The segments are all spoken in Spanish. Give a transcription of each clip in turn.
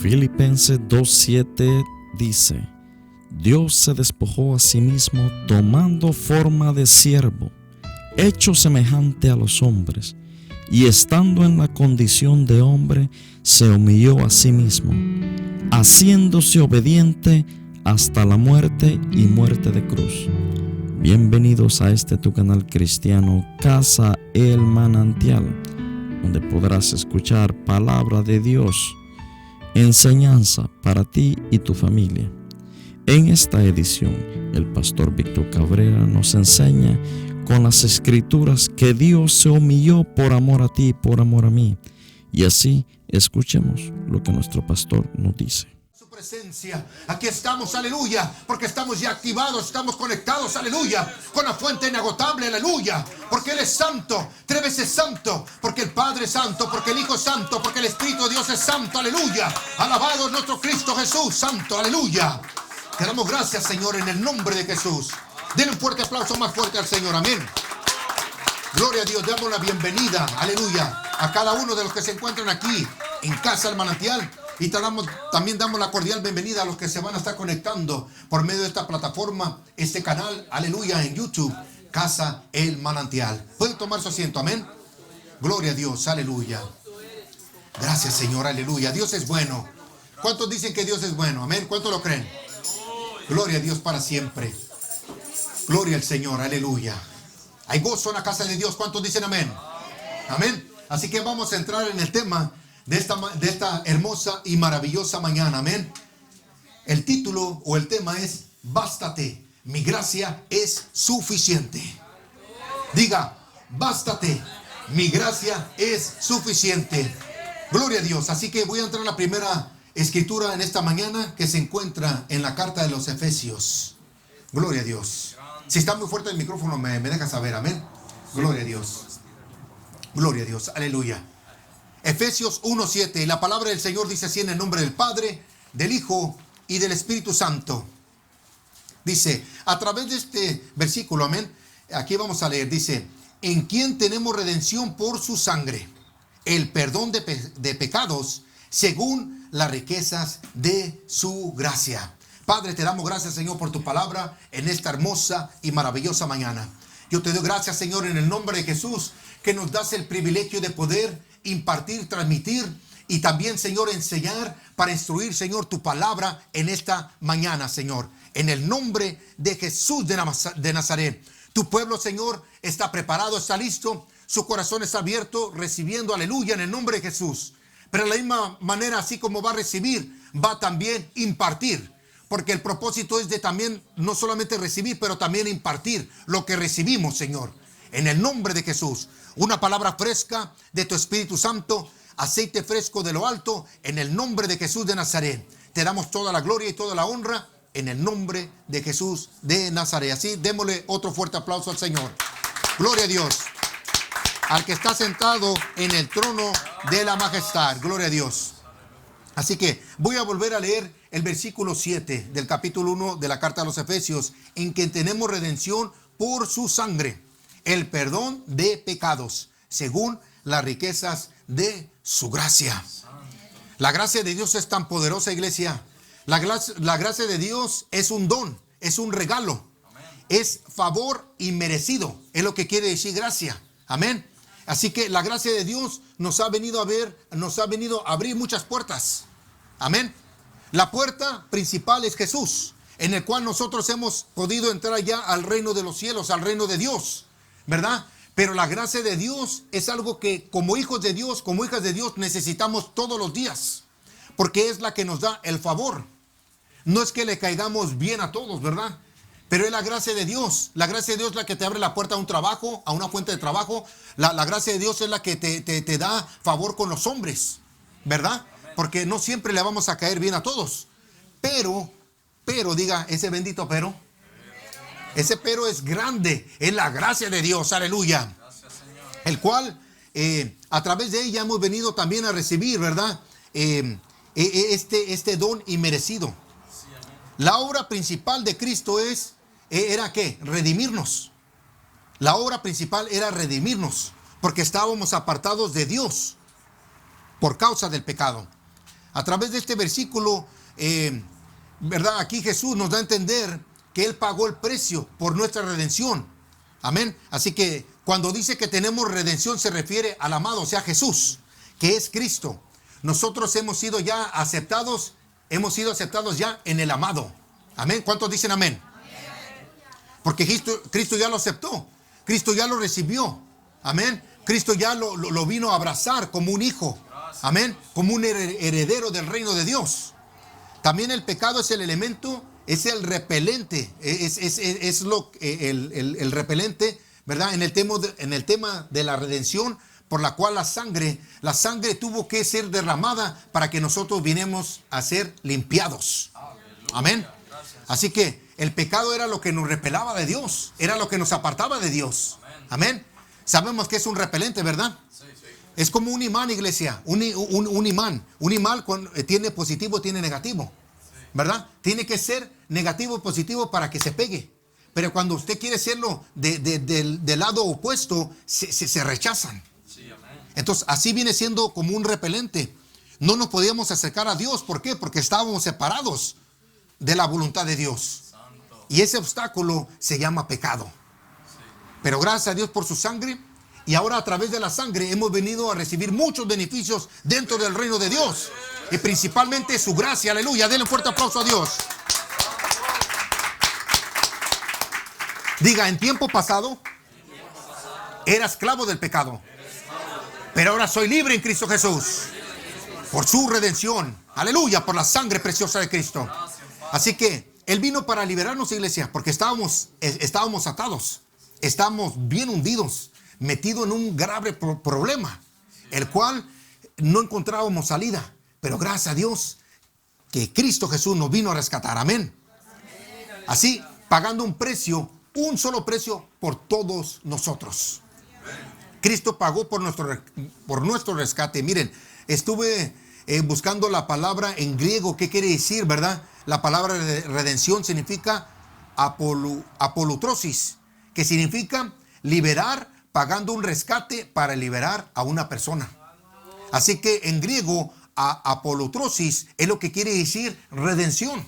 Filipenses 2:7 dice: Dios se despojó a sí mismo tomando forma de siervo, hecho semejante a los hombres, y estando en la condición de hombre, se humilló a sí mismo, haciéndose obediente hasta la muerte y muerte de cruz. Bienvenidos a este tu canal cristiano, Casa El Manantial, donde podrás escuchar palabra de Dios, enseñanza para ti y tu familia. En esta edición, el pastor Víctor Cabrera nos enseña con las escrituras que Dios se humilló por amor a ti y por amor a mí. Y así escuchemos lo que nuestro pastor nos dice. Su presencia, aquí estamos, aleluya, porque estamos ya activados, estamos conectados, aleluya, con la fuente inagotable, aleluya, porque Él es santo, 3 veces santo, porque el Padre es santo, porque el Hijo es santo, porque el Espíritu de Dios es santo, aleluya. Alabado es nuestro Cristo Jesús, santo, aleluya. Te damos gracias, Señor, en el nombre de Jesús. Denle un fuerte aplauso más fuerte al Señor, amén. Gloria a Dios, damos la bienvenida, aleluya, a cada uno de los que se encuentran aquí en Casa El Manantial. Y también damos la cordial bienvenida a los que se van a estar conectando por medio de esta plataforma, este canal, aleluya, en YouTube, Casa El Manantial. ¿Pueden tomar su asiento? Amén. Gloria a Dios, aleluya. Gracias, Señor, aleluya. Dios es bueno. ¿Cuántos dicen que Dios es bueno? Amén. ¿Cuántos lo creen? Gloria a Dios para siempre. Gloria al Señor, aleluya. Hay gozo en la casa de Dios. ¿Cuántos dicen amén? Amén. Así que vamos a entrar en el tema de esta hermosa y maravillosa mañana, amén. El título o el tema es: bástate, mi gracia es suficiente. Diga: bástate, mi gracia es suficiente. Gloria a Dios. Así que voy a entrar a la primera escritura en esta mañana, que se encuentra en la carta de los Efesios. Gloria a Dios. Si está muy fuerte el micrófono, me deja saber, amén. Gloria a Dios. Gloria a Dios, aleluya. Efesios 1:7, la palabra del Señor dice así: en el nombre del Padre, del Hijo y del Espíritu Santo. Dice, a través de este versículo, amén, aquí vamos a leer, dice: en quien tenemos redención por su sangre, el perdón de pecados, según las riquezas de su gracia. Padre, te damos gracias, Señor, por tu palabra en esta hermosa y maravillosa mañana. Yo te doy gracias, Señor, en el nombre de Jesús, que nos das el privilegio de poder impartir, transmitir y también, Señor, enseñar para instruir, Señor, tu palabra en esta mañana, Señor. En el nombre de Jesús de Nazaret. Tu pueblo, Señor, está preparado, está listo. Su corazón está abierto, recibiendo, aleluya, en el nombre de Jesús. Pero de la misma manera, así como va a recibir, va también a impartir. Porque el propósito es de también, no solamente recibir, pero también impartir lo que recibimos, Señor. En el nombre de Jesús. Una palabra fresca de tu Espíritu Santo, aceite fresco de lo alto, en el nombre de Jesús de Nazaret. Te damos toda la gloria y toda la honra en el nombre de Jesús de Nazaret. Así, démosle otro fuerte aplauso al Señor. Gloria a Dios. Al que está sentado en el trono de la majestad. Gloria a Dios. Así que voy a volver a leer el versículo 7 del capítulo 1 de la carta a los Efesios, en que tenemos redención por su sangre, el perdón de pecados, según las riquezas de su gracia. La gracia de Dios es tan poderosa, iglesia. La gracia de Dios es un don, es un regalo, es favor inmerecido, es lo que quiere decir gracia. Amén. Así que la gracia de Dios nos ha venido a abrir muchas puertas. Amén. La puerta principal es Jesús, en el cual nosotros hemos podido entrar ya al reino de los cielos, al reino de Dios, ¿verdad? Pero la gracia de Dios es algo que como hijos de Dios, como hijas de Dios, necesitamos todos los días, porque es la que nos da el favor. No es que le caigamos bien a todos, ¿verdad? Pero es la gracia de Dios. La gracia de Dios es la que te abre la puerta a un trabajo, a una fuente de trabajo. La gracia de Dios es la que te da favor con los hombres, ¿verdad? Porque no siempre le vamos a caer bien a todos. Pero, diga ese bendito pero. Ese pero es grande. Es la gracia de Dios, aleluya. El cual, a través de ella hemos venido también a recibir, ¿verdad? Este don inmerecido. La obra principal de Cristo era ¿qué? Redimirnos. La obra principal era redimirnos, porque estábamos apartados de Dios por causa del pecado. A través de este versículo, ¿verdad? Aquí Jesús nos da a entender que Él pagó el precio por nuestra redención. Amén. Así que cuando dice que tenemos redención se refiere al amado, o sea, Jesús, que es Cristo. Nosotros hemos sido aceptados ya en el amado. Amén. ¿Cuántos dicen amén? Porque Cristo ya lo aceptó. Cristo ya lo recibió. Amén. Cristo ya lo vino a abrazar como un hijo. Amén. Como un heredero del reino de Dios. También el pecado es el elemento, es el repelente. El repelente, ¿verdad? En el tema de la redención, por la cual la sangre tuvo que ser derramada para que nosotros vinemos a ser limpiados. Amén. Así que el pecado era lo que nos repelaba de Dios, era lo que nos apartaba de Dios. Amén. Sabemos que es un repelente, ¿verdad? Es como un imán, iglesia, un imán. Un imán tiene positivo, tiene negativo, ¿verdad? Tiene que ser negativo y positivo para que se pegue. Pero cuando usted quiere hacerlo del lado opuesto, se rechazan. Entonces, así viene siendo como un repelente. No nos podíamos acercar a Dios. ¿Por qué? Porque estábamos separados de la voluntad de Dios. Y ese obstáculo se llama pecado. Pero gracias a Dios por su sangre. Y ahora a través de la sangre hemos venido a recibir muchos beneficios dentro del reino de Dios. Y principalmente su gracia. Aleluya. Denle un fuerte aplauso a Dios. Diga, en tiempo pasado era esclavo del pecado. Pero ahora soy libre en Cristo Jesús. Por su redención. Aleluya, por la sangre preciosa de Cristo. Así que Él vino para liberarnos, iglesia, porque estábamos atados. Estábamos bien hundidos, metidos en un grave problema, el cual no encontrábamos salida. Pero gracias a Dios que Cristo Jesús nos vino a rescatar. Amén. Así, pagando un solo precio por todos nosotros. Cristo pagó por nuestro rescate. Miren, estuve buscando la palabra en griego. ¿Qué quiere decir, verdad? La palabra de redención significa apolutrosis, que significa liberar, pagando un rescate para liberar a una persona. Así que en griego, apolutrosis es lo que quiere decir redención.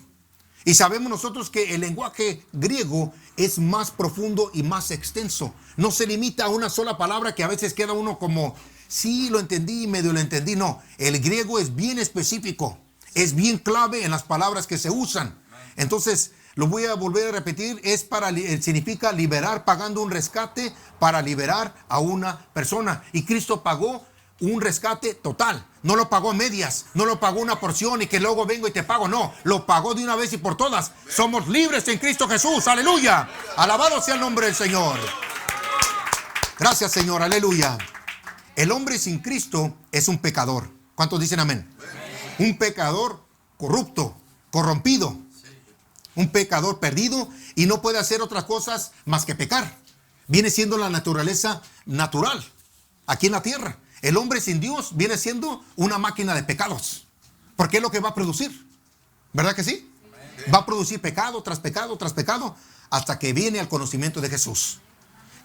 Y sabemos nosotros que el lenguaje griego es más profundo y más extenso. No se limita a una sola palabra que a veces queda uno como, sí, lo entendí, medio lo entendí. No, el griego es bien específico, es bien clave en las palabras que se usan. Entonces, lo voy a volver a repetir, significa liberar, pagando un rescate para liberar a una persona. Y Cristo pagó un rescate total. No lo pagó a medias, no lo pagó una porción y que luego vengo y te pago. No, lo pagó de una vez y por todas. Somos libres en Cristo Jesús. Aleluya. Alabado sea el nombre del Señor. Gracias, Señor. Aleluya. El hombre sin Cristo es un pecador. ¿Cuántos dicen amén? Un pecador corrupto, corrompido. Un pecador perdido y no puede hacer otras cosas más que pecar. Viene siendo la naturaleza natural aquí en la tierra. El hombre sin Dios viene siendo una máquina de pecados. Porque es lo que va a producir. ¿Verdad que sí? Va a producir pecado tras pecado tras pecado hasta que viene al conocimiento de Jesús.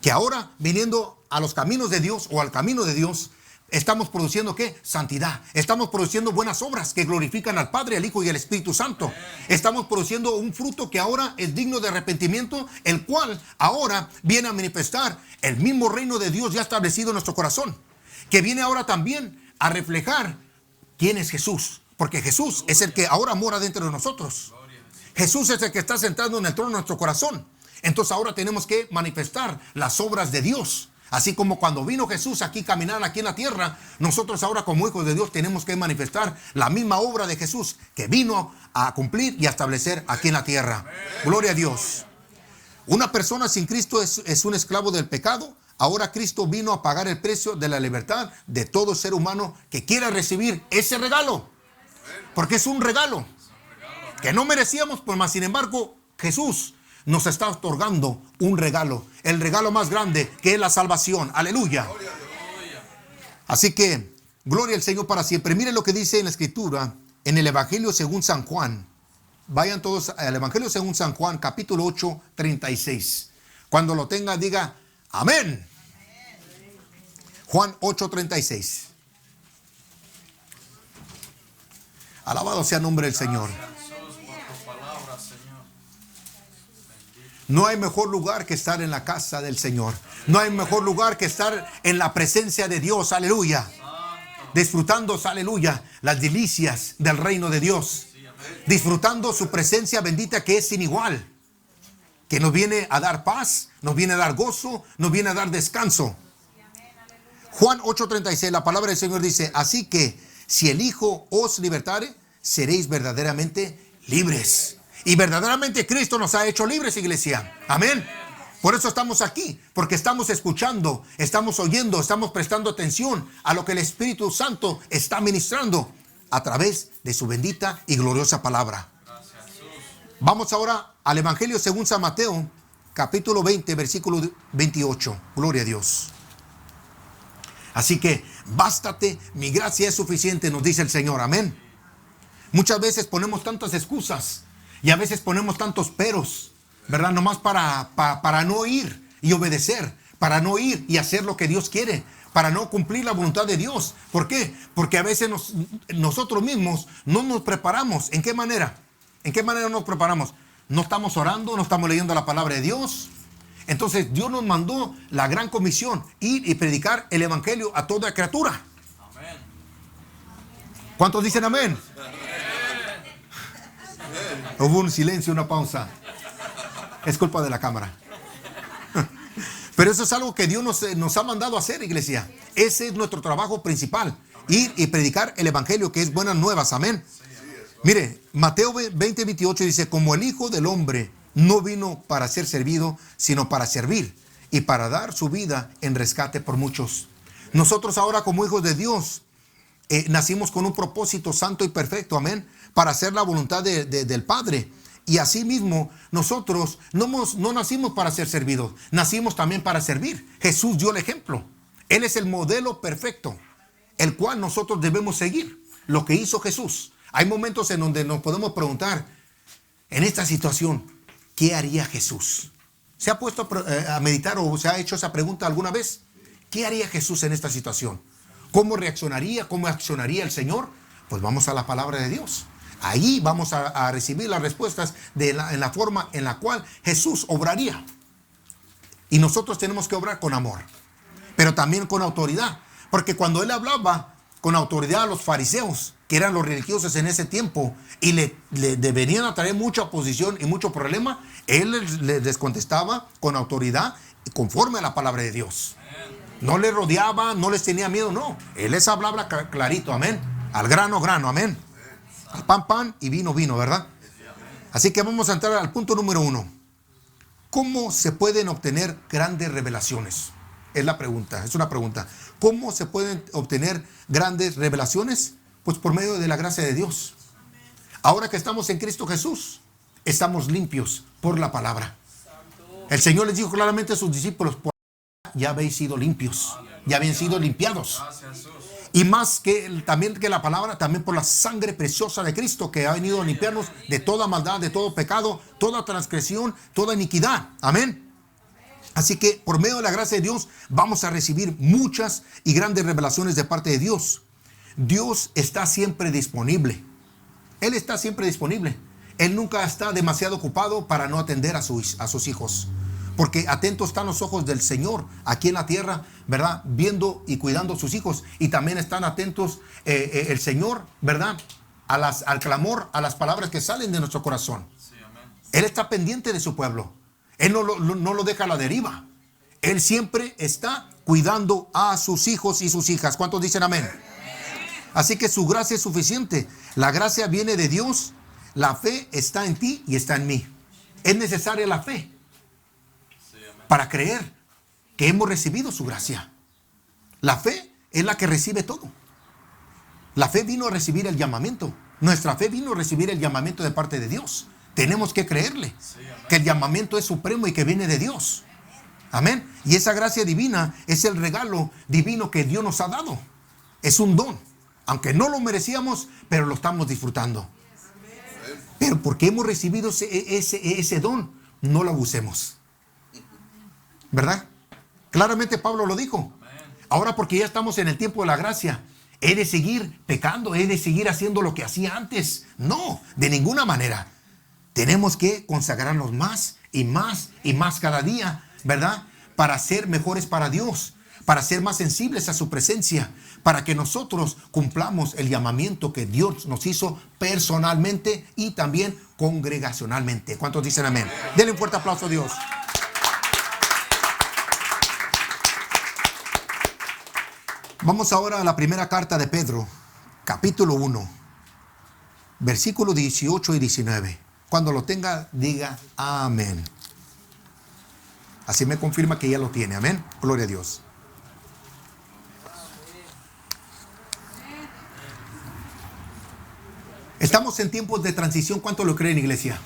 Que ahora, viniendo a los caminos de Dios o al camino de Dios, estamos produciendo ¿qué? Santidad. Estamos produciendo buenas obras que glorifican al Padre, al Hijo y al Espíritu Santo. Estamos produciendo un fruto que ahora es digno de arrepentimiento, el cual ahora viene a manifestar el mismo reino de Dios ya establecido en nuestro corazón. Que viene ahora también a reflejar quién es Jesús. Porque Jesús es el que ahora mora dentro de nosotros. Jesús es el que está sentado en el trono de nuestro corazón. Entonces ahora tenemos que manifestar las obras de Dios. Así como cuando vino Jesús aquí caminar aquí en la tierra, nosotros ahora como hijos de Dios tenemos que manifestar la misma obra de Jesús que vino a cumplir y a establecer aquí en la tierra. Gloria a Dios. Una persona sin Cristo es un esclavo del pecado. Ahora Cristo vino a pagar el precio de la libertad de todo ser humano que quiera recibir ese regalo. Porque es un regalo que no merecíamos, pues más sin embargo Jesús nos está otorgando un regalo, el regalo más grande que es la salvación. Aleluya. Así que gloria al Señor para siempre. Miren lo que dice en la Escritura, en el Evangelio según San Juan. Vayan todos al Evangelio según San Juan, capítulo 8, 36. Cuando lo tenga, diga amén. Juan 8, 36. Alabado sea el nombre del Señor. No hay mejor lugar que estar en la casa del Señor. No hay mejor lugar que estar en la presencia de Dios. Aleluya. Disfrutando, aleluya, las delicias del reino de Dios. Disfrutando su presencia bendita que es sin igual. Que nos viene a dar paz, nos viene a dar gozo, nos viene a dar descanso. Juan 8:36, la palabra del Señor dice: así que si el Hijo os libertare, seréis verdaderamente libres. Y verdaderamente Cristo nos ha hecho libres, iglesia. Amén. Por eso estamos aquí, porque estamos escuchando, estamos oyendo, estamos prestando atención a lo que el Espíritu Santo está ministrando a través de su bendita y gloriosa palabra. Vamos ahora al Evangelio según San Mateo, capítulo 20, versículo 28. Gloria a Dios. Así que, bástate, mi gracia es suficiente, nos dice el Señor. Amén. Muchas veces ponemos tantas excusas y a veces ponemos tantos peros, ¿verdad? Nomás para no ir y obedecer, para no ir y hacer lo que Dios quiere, para no cumplir la voluntad de Dios. ¿Por qué? Porque a veces nosotros mismos no nos preparamos. ¿En qué manera? ¿En qué manera nos preparamos? No estamos orando, no estamos leyendo la palabra de Dios. Entonces Dios nos mandó la gran comisión, ir y predicar el evangelio a toda criatura. Amén. ¿Cuántos dicen amén? Hubo un silencio, una pausa. Es culpa de la cámara. Pero eso es algo que Dios nos ha mandado a hacer, iglesia. Ese es nuestro trabajo principal. Ir y predicar el evangelio, que es buenas nuevas. Amén. Mire, Mateo 20:28 dice: como el Hijo del Hombre no vino para ser servido, sino para servir y para dar su vida en rescate por muchos. Nosotros ahora, como hijos de Dios, nacimos con un propósito santo y perfecto, amén, para hacer la voluntad del Padre. Y asimismo, nosotros no nacimos para ser servidos, nacimos también para servir. Jesús dio el ejemplo. Él es el modelo perfecto, el cual nosotros debemos seguir, lo que hizo Jesús. Hay momentos en donde nos podemos preguntar, en esta situación, ¿qué haría Jesús? ¿Se ha puesto a meditar o se ha hecho esa pregunta alguna vez? ¿Qué haría Jesús en esta situación? ¿Cómo reaccionaría? ¿Cómo accionaría el Señor? Pues vamos a la palabra de Dios. Ahí vamos a recibir las respuestas en la forma en la cual Jesús obraría. Y nosotros tenemos que obrar con amor, pero también con autoridad. Porque cuando Él hablaba con autoridad a los fariseos, que eran los religiosos en ese tiempo, y le venían a traer mucha oposición y mucho problema, Él les contestaba con autoridad y conforme a la palabra de Dios. No les rodeaba, no les tenía miedo, no. Él les hablaba clarito, amén. Al grano, grano, amén. Al pan, pan y vino, vino, ¿verdad? Así que vamos a entrar al punto número 1. ¿Cómo se pueden obtener grandes revelaciones? Es la pregunta, es una pregunta. ¿Cómo se pueden obtener grandes revelaciones? Pues por medio de la gracia de Dios. Ahora que estamos en Cristo Jesús, estamos limpios por la palabra. El Señor les dijo claramente a sus discípulos: por ya habéis sido limpios, ya habéis sido limpiados. Y más que también que la palabra, también por la sangre preciosa de Cristo, que ha venido a limpiarnos de toda maldad, de todo pecado, toda transgresión, toda iniquidad. Amén. Así que por medio de la gracia de Dios vamos a recibir muchas y grandes revelaciones de parte de Dios. Dios está siempre disponible. Él está siempre disponible. Él nunca está demasiado ocupado para no atender a sus hijos. Porque atentos están los ojos del Señor aquí en la tierra, ¿verdad? Viendo y cuidando a sus hijos. Y también están atentos el Señor, ¿verdad? Al clamor, a las palabras que salen de nuestro corazón. Sí, Él está pendiente de su pueblo. Él no lo deja a la deriva. Él siempre está cuidando a sus hijos y sus hijas. ¿Cuántos dicen amén? Así que su gracia es suficiente. La gracia viene de Dios. La fe está en ti y está en mí. Es necesaria la fe para creer que hemos recibido su gracia. La fe es la que recibe todo. La fe vino a recibir el llamamiento. Nuestra fe vino a recibir el llamamiento de parte de Dios. Tenemos que creerle que el llamamiento es supremo y que viene de Dios. Amén. Y esa gracia divina es el regalo divino que Dios nos ha dado. Es un don. Aunque no lo merecíamos, pero lo estamos disfrutando. Pero porque hemos recibido ese don, no lo abusemos. ¿Verdad? Claramente Pablo lo dijo. Ahora porque ya estamos en el tiempo de la gracia, ¿He de seguir pecando? ¿He de seguir haciendo lo que hacía antes? No, de ninguna manera. Tenemos que consagrarnos más y más y más cada día, ¿verdad? Para ser mejores para Dios, para ser más sensibles a su presencia, para que nosotros cumplamos el llamamiento que Dios nos hizo personalmente y también congregacionalmente. ¿Cuántos dicen amén? Denle un fuerte aplauso a Dios. Vamos ahora a la primera carta de Pedro, capítulo 1, versículos 18 y 19. Cuando lo tenga, diga amén. Así me confirma que ya lo tiene. Amén. Gloria a Dios. Estamos en tiempos de transición. ¿Cuánto lo creen, iglesia?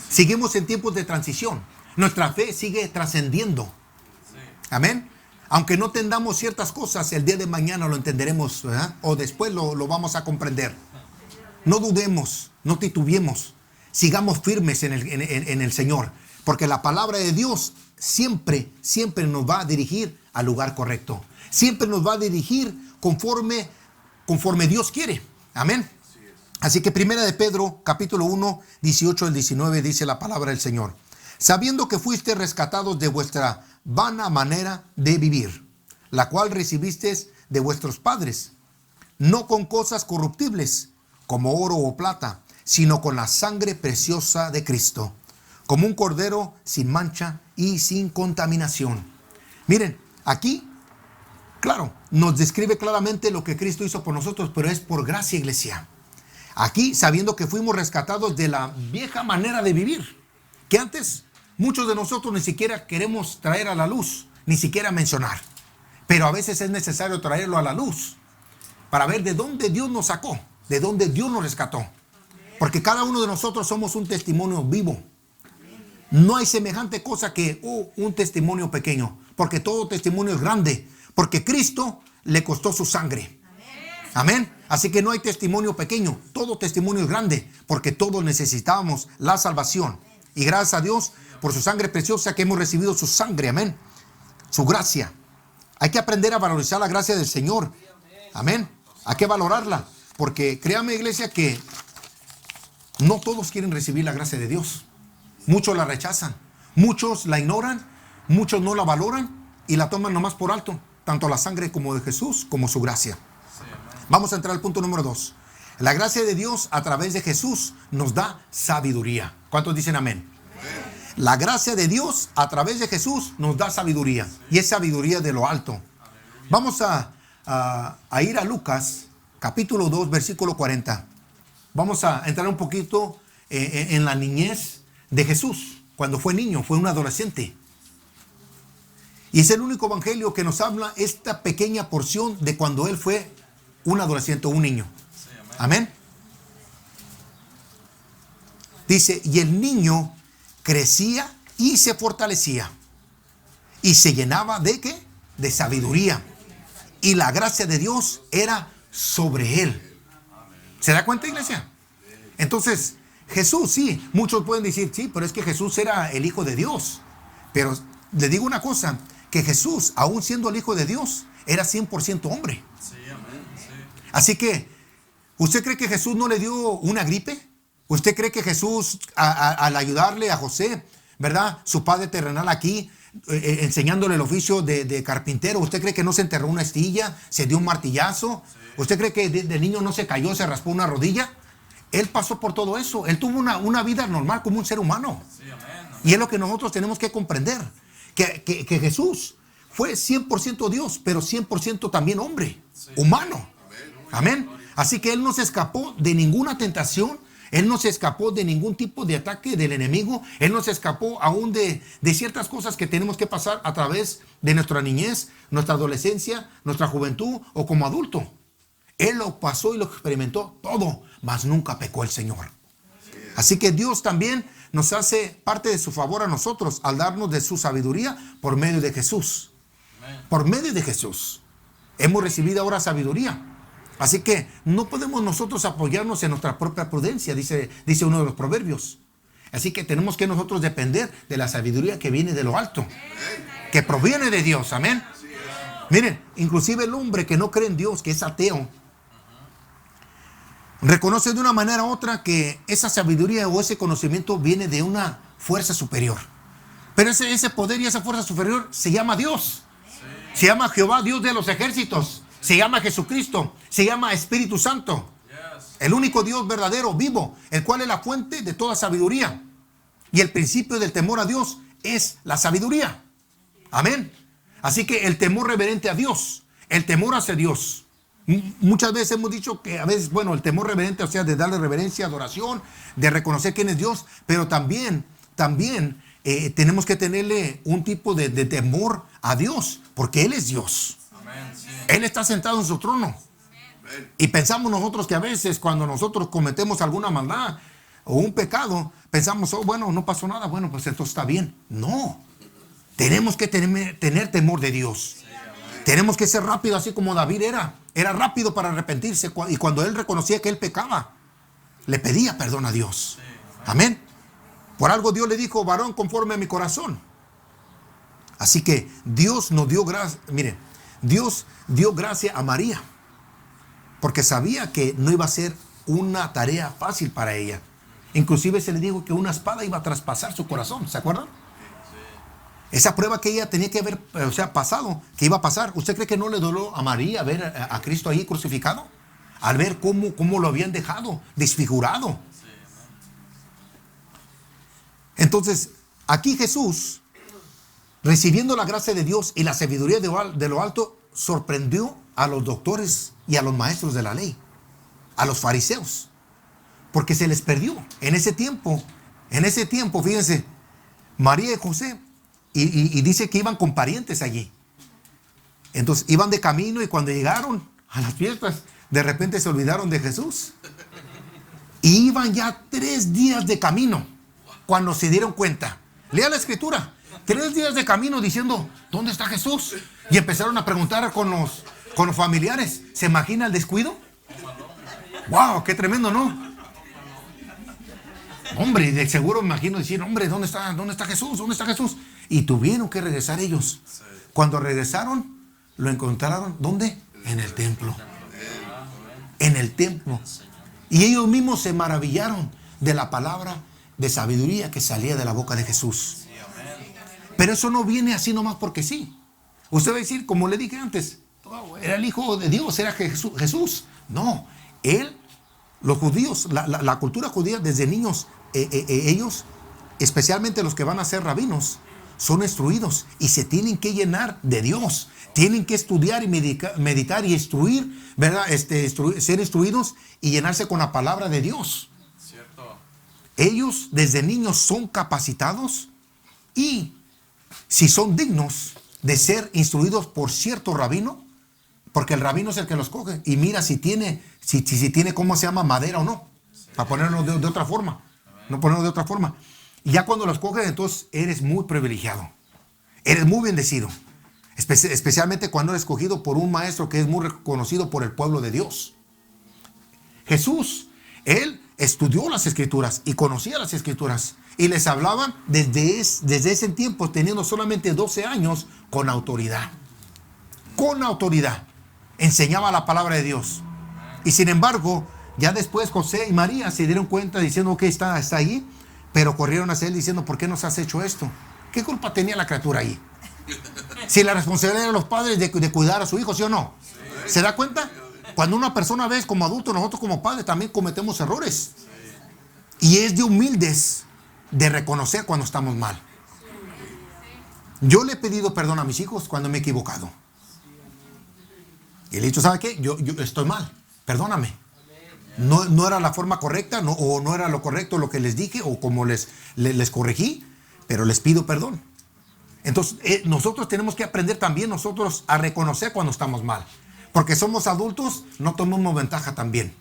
Seguimos en tiempos de transición. Nuestra fe sigue trascendiendo. Amén. Aunque no entendamos ciertas cosas, el día de mañana lo entenderemos, ¿verdad? O después lo vamos a comprender. No dudemos, no titubeemos. Sigamos firmes en el Señor. Porque la palabra de Dios siempre nos va a dirigir al lugar correcto. Siempre nos va a dirigir conforme Dios quiere. Amén. Así que primera de Pedro, capítulo 1, 18 al 19, dice la palabra del Señor. Sabiendo que fuiste rescatados de vuestra vana manera de vivir, la cual recibisteis de vuestros padres, no con cosas corruptibles, como oro o plata, sino con la sangre preciosa de Cristo, como un cordero sin mancha y sin contaminación. Miren, aquí, claro, nos describe claramente lo que Cristo hizo por nosotros, pero es por gracia, iglesia. Aquí, sabiendo que fuimos rescatados de la vieja manera de vivir, que antes muchos de nosotros ni siquiera queremos traer a la luz, ni siquiera mencionar. Pero a veces es necesario traerlo a la luz para ver de dónde Dios nos sacó, de dónde Dios nos rescató. Porque cada uno de nosotros somos un testimonio vivo. No hay semejante cosa que un testimonio pequeño, porque todo testimonio es grande, porque Cristo le costó su sangre. Amén. Así que no hay testimonio pequeño, todo testimonio es grande, porque todos necesitábamos la salvación. Y gracias a Dios por su sangre preciosa que hemos recibido su sangre, amén. Su gracia. Hay que aprender a valorizar la gracia del Señor. Amén. Hay que valorarla, porque créame, iglesia, que no todos quieren recibir la gracia de Dios. Muchos la rechazan, muchos la ignoran, muchos no la valoran y la toman nomás por alto, tanto la sangre como de Jesús como su gracia. Vamos a entrar al punto número 2. La gracia de Dios a través de Jesús nos da sabiduría. ¿Cuántos dicen amén? La gracia de Dios a través de Jesús nos da sabiduría. Y es sabiduría de lo alto. Vamos a ir a Lucas, capítulo 2, versículo 40. Vamos a entrar un poquito en la niñez de Jesús. Cuando fue niño, fue un adolescente. Y es el único evangelio que nos habla esta pequeña porción de cuando él fue un adolescente o un niño. Sí, amén. Dice, y el niño crecía y se fortalecía y se llenaba ¿de qué? De sabiduría. Y la gracia de Dios era sobre él. ¿Se da cuenta, iglesia? Entonces, Jesús, sí, muchos pueden decir, sí, pero es que Jesús era el Hijo de Dios. Pero le digo una cosa, que Jesús, aún siendo el Hijo de Dios, era 100% hombre. Sí, amén. Sí. Así que, ¿usted cree que Jesús no le dio una gripe? ¿Usted cree que Jesús, al ayudarle a José, ¿verdad? Su padre terrenal aquí, enseñándole el oficio de carpintero, ¿usted cree que no se enterró una astilla, se dio un martillazo? Sí. ¿Usted cree que de niño no se cayó, se raspó una rodilla? Él pasó por todo eso. Él tuvo una vida normal como un ser humano. Sí, amén. Y es lo que nosotros tenemos que comprender. Que Jesús fue 100% Dios, pero 100% también hombre, sí, humano. Amén. Así que Él no se escapó de ninguna tentación. Él no se escapó de ningún tipo de ataque del enemigo. Él no se escapó aún de ciertas cosas que tenemos que pasar a través de nuestra niñez, nuestra adolescencia, nuestra juventud o como adulto. Él lo pasó y lo experimentó todo, mas nunca pecó el Señor. Así que Dios también nos hace parte de su favor a nosotros al darnos de su sabiduría por medio de Jesús. Por medio de Jesús. Hemos recibido ahora sabiduría. Así que no podemos nosotros apoyarnos en nuestra propia prudencia, dice uno de los proverbios. Así que tenemos que nosotros depender de la sabiduría que viene de lo alto, que proviene de Dios. Amén. Miren, inclusive el hombre que no cree en Dios, que es ateo, reconoce de una manera u otra que esa sabiduría o ese conocimiento viene de una fuerza superior. Pero ese poder y esa fuerza superior se llama Dios. Se llama Jehová, Dios de los ejércitos. Se llama Jesucristo. Se llama Espíritu Santo. El único Dios verdadero, vivo, el cual es la fuente de toda sabiduría. Y el principio del temor a Dios es la sabiduría. Amén. Así que el temor reverente a Dios, el temor hacia Dios. Muchas veces hemos dicho que a veces, bueno, el temor reverente, o sea, de darle reverencia, adoración, de reconocer quién es Dios, pero también tenemos que tenerle un tipo de temor a Dios, porque Él es Dios. Amén, sí. Él está sentado en su trono. Amén. Y pensamos nosotros que a veces cuando nosotros cometemos alguna maldad o un pecado, pensamos, oh, bueno, no pasó nada, bueno, pues esto está bien. No, tenemos que tener temor de Dios. Sí, tenemos que ser rápido, así como David era rápido para arrepentirse, y cuando él reconocía que él pecaba, le pedía perdón a Dios. Sí, amén. Por algo Dios le dijo, varón conforme a mi corazón. Así que Dios nos dio gracia. Miren, Dios dio gracia a María, porque sabía que no iba a ser una tarea fácil para ella. Inclusive se le dijo que una espada iba a traspasar su corazón, ¿se acuerdan? Esa prueba que ella tenía que haber, o sea, pasado, que iba a pasar. ¿Usted cree que no le dolió a María ver a Cristo ahí crucificado? Al ver cómo lo habían dejado desfigurado. Entonces, aquí Jesús, recibiendo la gracia de Dios y la sabiduría de lo alto, sorprendió a los doctores y a los maestros de la ley, a los fariseos, porque se les perdió. En ese tiempo, fíjense, María y José, y dice que iban con parientes allí. Entonces iban de camino y cuando llegaron a las fiestas, de repente se olvidaron de Jesús. Y iban ya 3 días de camino cuando se dieron cuenta. Lea la escritura. 3 días de camino diciendo, ¿dónde está Jesús? Y empezaron a preguntar con los familiares. ¿Se imagina el descuido? ¡Wow! ¡Qué tremendo!, ¿no? Hombre, de seguro me imagino decir, hombre, ¿dónde está Jesús? ¿Dónde está Jesús? Y tuvieron que regresar ellos. Cuando regresaron, lo encontraron, ¿dónde? En el templo. En el templo. Y ellos mismos se maravillaron de la palabra de sabiduría que salía de la boca de Jesús. Pero eso no viene así nomás porque sí. Usted va a decir, como le dije antes, era el Hijo de Dios, era Jesús. No, los judíos, la cultura judía desde niños, ellos, especialmente los que van a ser rabinos, son instruidos y se tienen que llenar de Dios. Tienen que estudiar y meditar y instruir, ¿verdad? Ser instruidos y llenarse con la palabra de Dios. Cierto. Ellos desde niños son capacitados y si son dignos de ser instruidos por cierto rabino, porque el rabino es el que los coge y mira si tiene, ¿cómo se llama? Madera o no. Sí. Para ponerlo de otra forma. No ponerlo de otra forma. Y ya cuando los coges, entonces eres muy privilegiado. Eres muy bendecido. Especialmente cuando eres escogido por un maestro que es muy reconocido por el pueblo de Dios. Jesús, él estudió las escrituras y conocía las escrituras. Y les hablaban desde ese tiempo, teniendo solamente 12 años, con autoridad. Con autoridad. Enseñaba la palabra de Dios. Y sin embargo, ya después José y María se dieron cuenta diciendo que está ahí, pero corrieron hacia él diciendo, ¿por qué nos has hecho esto? ¿Qué culpa tenía la criatura ahí? Si la responsabilidad de los padres de cuidar a su hijo, ¿sí o no? Sí. ¿Se da cuenta? Cuando una persona ve como adulto, nosotros como padres también cometemos errores. Sí. Y es de humildes de reconocer cuando estamos mal. Yo le he pedido perdón a mis hijos cuando me he equivocado. Y le he dicho, ¿sabe qué? Yo estoy mal, perdóname. No era la forma correcta, o no era lo correcto lo que les dije, o como les corregí, pero les pido perdón. Entonces, nosotros tenemos que aprender también nosotros a reconocer cuando estamos mal. Porque somos adultos, no tomamos ventaja también.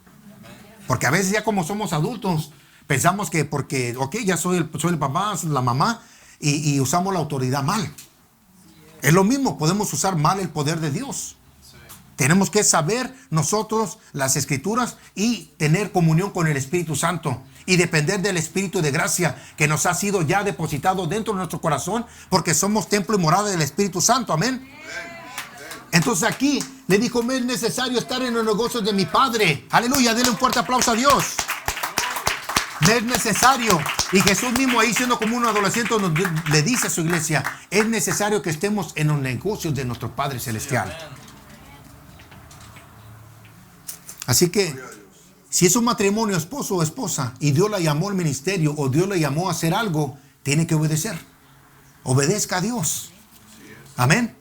Porque a veces ya como somos adultos, pensamos que porque, ok, ya soy el papá, la mamá, y usamos la autoridad mal. Es lo mismo, podemos usar mal el poder de Dios. Tenemos que saber nosotros las escrituras y tener comunión con el Espíritu Santo y depender del Espíritu de gracia que nos ha sido ya depositado dentro de nuestro corazón porque somos templo y morada del Espíritu Santo. Amén. Entonces aquí le dijo, me es necesario estar en los negocios de mi Padre. Aleluya, denle un fuerte aplauso a Dios. Me es necesario. Y Jesús mismo ahí siendo como un adolescente le dice a su iglesia, es necesario que estemos en los negocios de nuestro Padre Celestial. Así que si es un matrimonio, esposo o esposa, y Dios la llamó al ministerio o Dios la llamó a hacer algo, tiene que obedecer. Obedezca a Dios. Amén.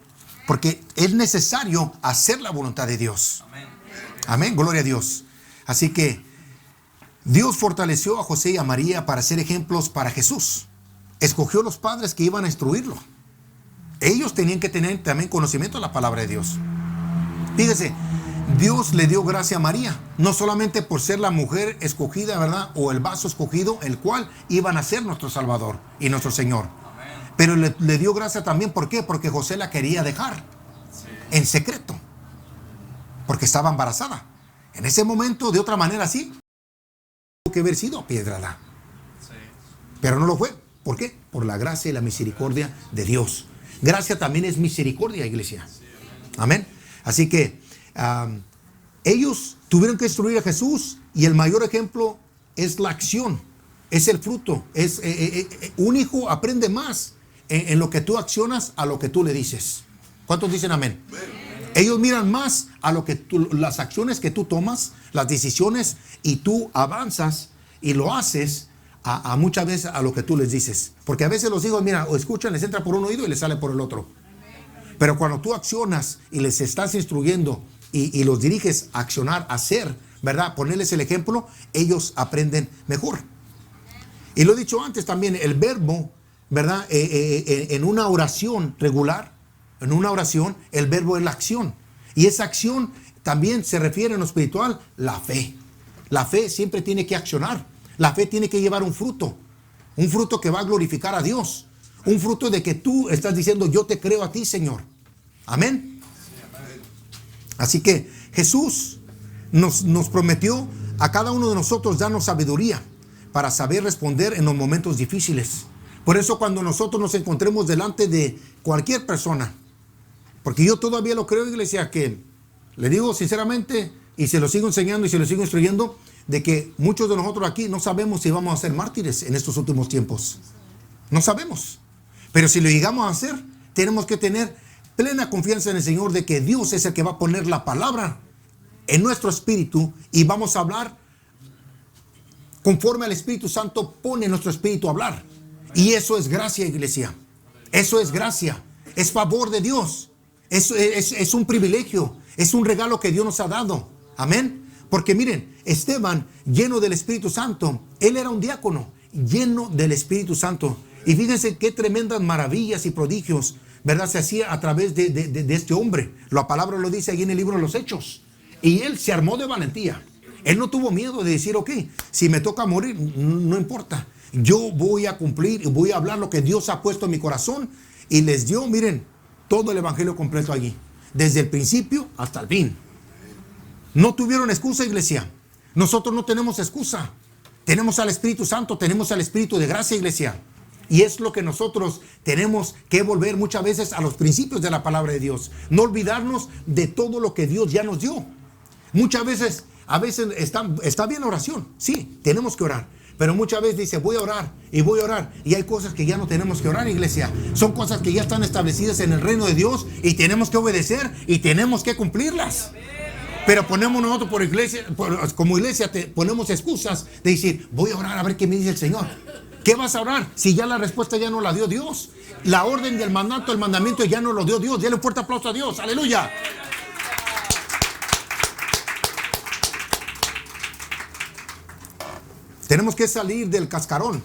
Porque es necesario hacer la voluntad de Dios. Amén. Gloria a Dios. Así que Dios fortaleció a José y a María para ser ejemplos para Jesús. Escogió los padres que iban a instruirlo. Ellos tenían que tener también conocimiento de la palabra de Dios. Fíjese, Dios le dio gracia a María, no solamente por ser la mujer escogida, ¿verdad? O el vaso escogido, el cual iban a ser nuestro Salvador y nuestro Señor. Pero le dio gracia también, ¿por qué? Porque José la quería dejar en secreto, porque estaba embarazada. En ese momento, de otra manera, sí, tuvo que haber sido apiedrada. Pero no lo fue. ¿Por qué? Por la gracia y la misericordia de Dios. Gracia también es misericordia, iglesia. Amén. Así que ellos tuvieron que instruir a Jesús, y el mayor ejemplo es la acción, es el fruto. Un hijo aprende más en lo que tú accionas a lo que tú le dices. ¿Cuántos dicen amén? Ellos miran más a lo que las acciones que tú tomas, las decisiones, y tú avanzas y lo haces a muchas veces a lo que tú les dices. Porque a veces los hijos, mira, o escuchan, les entra por un oído y les sale por el otro. Pero cuando tú accionas y les estás instruyendo y los diriges a accionar, a hacer, ¿verdad? Ponerles el ejemplo, ellos aprenden mejor. Y lo he dicho antes también, el verbo, ¿verdad? En una oración regular, en una oración, el verbo es la acción. Y esa acción también se refiere en lo espiritual, la fe. La fe siempre tiene que accionar. La fe tiene que llevar un fruto que va a glorificar a Dios. Un fruto de que tú estás diciendo, yo te creo a ti, Señor. Amén. Así que Jesús nos prometió a cada uno de nosotros darnos sabiduría para saber responder en los momentos difíciles. Por eso cuando nosotros nos encontremos delante de cualquier persona, porque yo todavía lo creo, iglesia, que le digo sinceramente, y se lo sigo enseñando y se lo sigo instruyendo, de que muchos de nosotros aquí no sabemos si vamos a ser mártires en estos últimos tiempos. No sabemos. Pero si lo llegamos a hacer, tenemos que tener plena confianza en el Señor de que Dios es el que va a poner la palabra en nuestro espíritu y vamos a hablar conforme al Espíritu Santo pone nuestro espíritu a hablar. Y eso es gracia, iglesia. Eso es gracia. Es favor de Dios. Es un privilegio. Es un regalo que Dios nos ha dado. Amén. Porque miren, Esteban, lleno del Espíritu Santo, él era un diácono, lleno del Espíritu Santo. Y fíjense qué tremendas maravillas y prodigios, ¿verdad? Se hacía a través de este hombre. La palabra lo dice ahí en el libro de los Hechos. Y él se armó de valentía. Él no tuvo miedo de decir, ok, si me toca morir, no importa. Yo voy a cumplir y voy a hablar lo que Dios ha puesto en mi corazón. Y les dio, miren, todo el evangelio completo allí. Desde el principio hasta el fin. No tuvieron excusa, iglesia. Nosotros no tenemos excusa. Tenemos al Espíritu Santo, tenemos al Espíritu de gracia, iglesia. Y es lo que nosotros tenemos que volver muchas veces a los principios de la palabra de Dios. No olvidarnos de todo lo que Dios ya nos dio. Muchas veces, está bien la oración. Sí, tenemos que orar. Pero muchas veces dice, voy a orar y voy a orar. Y hay cosas que ya no tenemos que orar, iglesia. Son cosas que ya están establecidas en el reino de Dios y tenemos que obedecer y tenemos que cumplirlas. Pero ponemos nosotros como iglesia, ponemos excusas de decir, voy a orar a ver qué me dice el Señor. ¿Qué vas a orar? Si ya la respuesta ya no la dio Dios. La orden del mandato, el mandamiento ya no lo dio Dios. Dale un fuerte aplauso a Dios. Aleluya. Tenemos que salir del cascarón.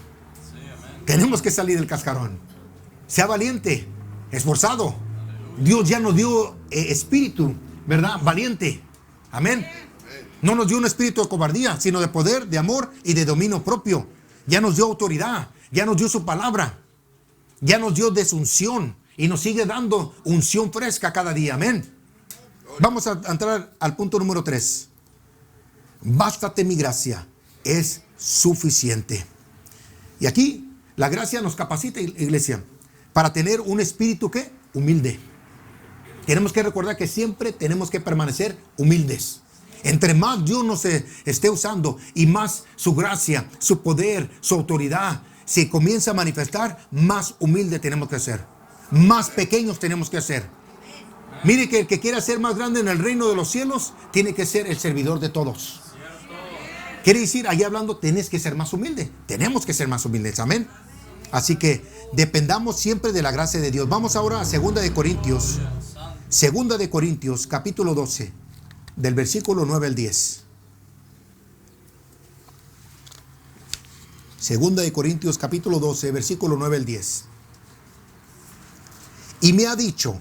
Tenemos que salir del cascarón. Sea valiente, esforzado. Dios ya nos dio espíritu, ¿verdad? Valiente. Amén. No nos dio un espíritu de cobardía, sino de poder, de amor y de dominio propio. Ya nos dio autoridad, ya nos dio su palabra, ya nos dio desunción y nos sigue dando unción fresca cada día. Amén. Vamos a entrar al punto número 3. Bástate mi gracia, es suficiente. Y aquí la gracia nos capacita, iglesia, para tener un espíritu ¿qué? Humilde. Tenemos que recordar que siempre tenemos que permanecer humildes. Entre más Dios nos esté usando y más su gracia, su poder, su autoridad se comienza a manifestar, más humilde tenemos que ser. Más pequeños tenemos que ser. Mire que el que quiera ser más grande en el reino de los cielos tiene que ser el servidor de todos. Quiere decir, allá hablando, tenés que ser más humilde. Tenemos que ser más humildes, amén. Así que dependamos siempre de la gracia de Dios. Vamos ahora a 2 de Corintios. 2 de Corintios, capítulo 12, del versículo 9 al 10. 2 de Corintios, capítulo 12, versículo 9 al 10. Y me ha dicho,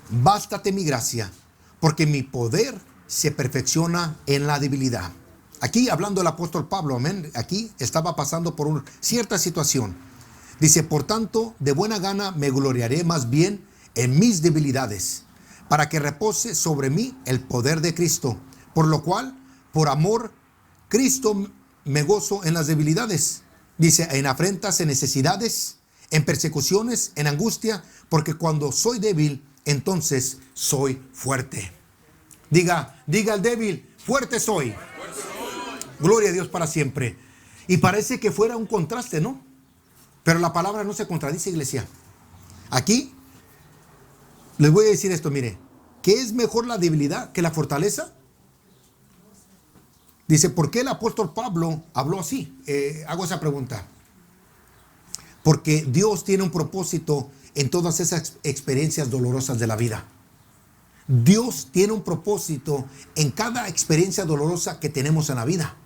bástate mi gracia, porque mi poder se perfecciona en la debilidad. Aquí hablando el apóstol Pablo, amén, aquí estaba pasando por una cierta situación. Dice, por tanto, de buena gana me gloriaré más bien en mis debilidades, para que repose sobre mí el poder de Cristo. Por lo cual, por amor, Cristo me gozo en las debilidades. Dice, en afrentas, en necesidades, en persecuciones, en angustia, porque cuando soy débil, entonces soy fuerte. Diga al débil, fuerte soy. Gloria a Dios para siempre. Y parece que fuera un contraste, ¿no? Pero la palabra no se contradice, iglesia. Aquí les voy a decir esto, mire. ¿Qué es mejor la debilidad que la fortaleza? Dice, ¿por qué el apóstol Pablo habló así? Hago esa pregunta. Porque Dios tiene un propósito en todas esas experiencias dolorosas de la vida. Dios tiene un propósito en cada experiencia dolorosa que tenemos en la vida.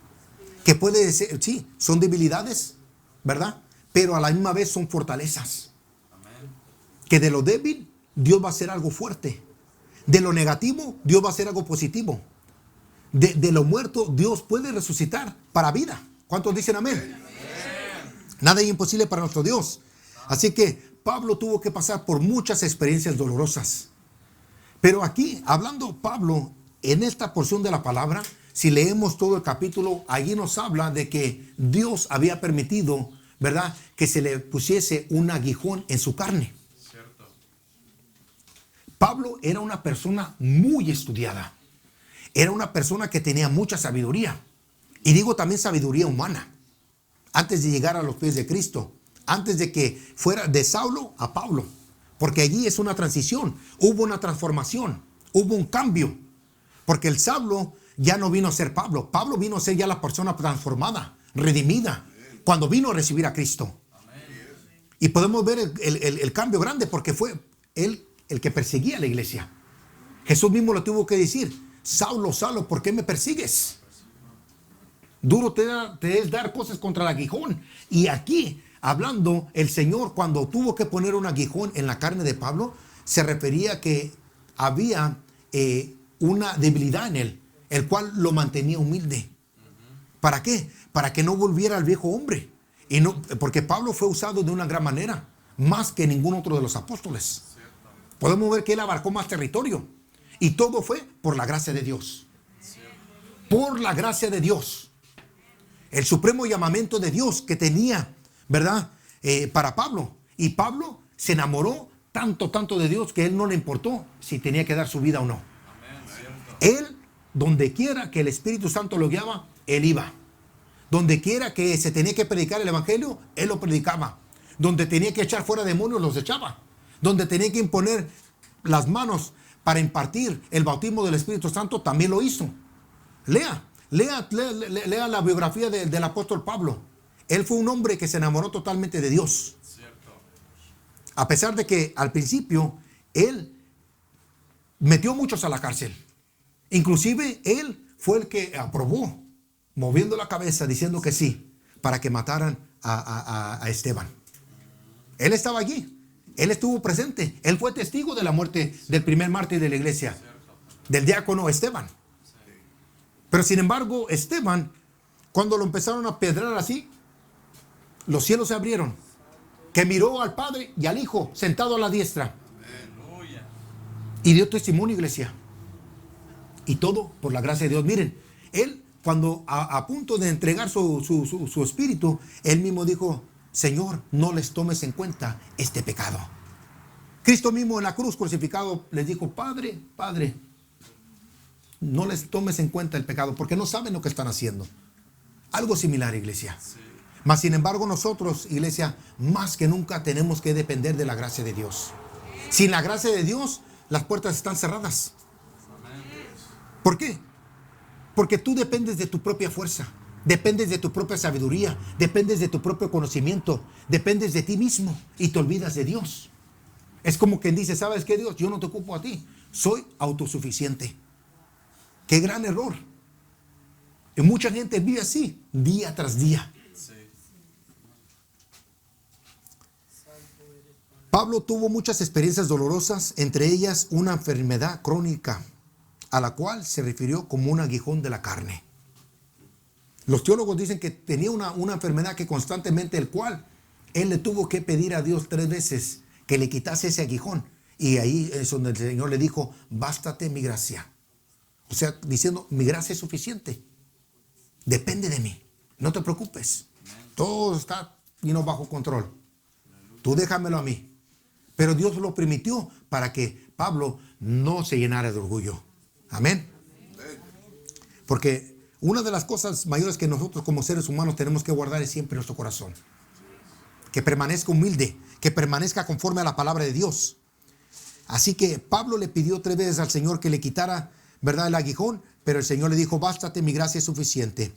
Que puede ser, sí, son debilidades, ¿verdad? Pero a la misma vez son fortalezas. Amén. Que de lo débil, Dios va a hacer algo fuerte. De lo negativo, Dios va a hacer algo positivo. De lo muerto, Dios puede resucitar para vida. ¿Cuántos dicen amén? Amén. Nada es imposible para nuestro Dios. Así que Pablo tuvo que pasar por muchas experiencias dolorosas. Pero aquí, hablando Pablo, en esta porción de la palabra, si leemos todo el capítulo, allí nos habla de que Dios había permitido, ¿verdad?, que se le pusiese un aguijón en su carne. Cierto. Pablo era una persona muy estudiada. Era una persona que tenía mucha sabiduría. Y digo también sabiduría humana. Antes de llegar a los pies de Cristo. Antes de que fuera de Saulo a Pablo. Porque allí es una transición. Hubo una transformación. Hubo un cambio. Porque el Saulo ya no vino a ser Pablo. Pablo vino a ser ya la persona transformada, redimida, cuando vino a recibir a Cristo. Y podemos ver el cambio grande porque fue él el que perseguía a la iglesia. Jesús mismo lo tuvo que decir. Saulo, Saulo, ¿por qué me persigues? Duro te es dar cosas contra el aguijón. Y aquí, hablando, el Señor cuando tuvo que poner un aguijón en la carne de Pablo, se refería a que había una debilidad en él, el cual lo mantenía humilde. ¿Para qué? Para que no volviera al viejo hombre. Y no, porque Pablo fue usado de una gran manera, más que ningún otro de los apóstoles. Podemos ver que él abarcó más territorio. Y todo fue por la gracia de Dios. Por la gracia de Dios. El supremo llamamiento de Dios que tenía, ¿verdad?, para Pablo. Y Pablo se enamoró tanto de Dios que él no le importó si tenía que dar su vida o no. Él, donde quiera que el Espíritu Santo lo guiaba, él iba. Donde quiera que se tenía que predicar el evangelio, él lo predicaba. Donde tenía que echar fuera demonios, los echaba. Donde tenía que imponer las manos para impartir el bautismo del Espíritu Santo, también lo hizo. Lea la biografía del apóstol Pablo. Él fue un hombre que se enamoró totalmente de Dios. Cierto. A pesar de que al principio él metió muchos a la cárcel. Inclusive él fue el que aprobó, moviendo la cabeza, diciendo que sí, para que mataran a Esteban. Él estaba allí. Él estuvo presente. Él fue testigo de la muerte del primer mártir de la iglesia, del diácono Esteban. Pero sin embargo, Esteban, cuando lo empezaron a apedrear así, los cielos se abrieron, que miró al Padre y al Hijo sentado a la diestra. Y dio testimonio, iglesia. Y todo por la gracia de Dios. Miren, él cuando a punto de entregar su espíritu, él mismo dijo: Señor, no les tomes en cuenta este pecado. Cristo mismo en la cruz crucificado les dijo: Padre, Padre, no les tomes en cuenta el pecado, porque no saben lo que están haciendo. Algo similar, iglesia. Mas sin embargo nosotros, iglesia, más que nunca tenemos que depender de la gracia de Dios. Sin la gracia de Dios, las puertas están cerradas. ¿Por qué? Porque tú dependes de tu propia fuerza, dependes de tu propia sabiduría, dependes de tu propio conocimiento, dependes de ti mismo y te olvidas de Dios. Es como quien dice: ¿sabes qué, Dios? Yo no te ocupo a ti, soy autosuficiente. ¡Qué gran error! Y mucha gente vive así, día tras día. Pablo tuvo muchas experiencias dolorosas, entre ellas una enfermedad crónica, a la cual se refirió como un aguijón de la carne. Los teólogos dicen que tenía una enfermedad que constantemente, el cual él le tuvo que pedir a Dios 3 veces que le quitase ese aguijón. Y ahí es donde el Señor le dijo: bástate mi gracia. O sea, diciendo: mi gracia es suficiente. Depende de mí. No te preocupes. Todo está bajo control. Tú déjamelo a mí. Pero Dios lo permitió para que Pablo no se llenara de orgullo. Amén. Porque una de las cosas mayores que nosotros como seres humanos tenemos que guardar es siempre nuestro corazón. Que permanezca humilde, que permanezca conforme a la palabra de Dios. Así que Pablo le pidió 3 veces al Señor que le quitara, ¿verdad?, el aguijón, pero el Señor le dijo: bástate, mi gracia es suficiente.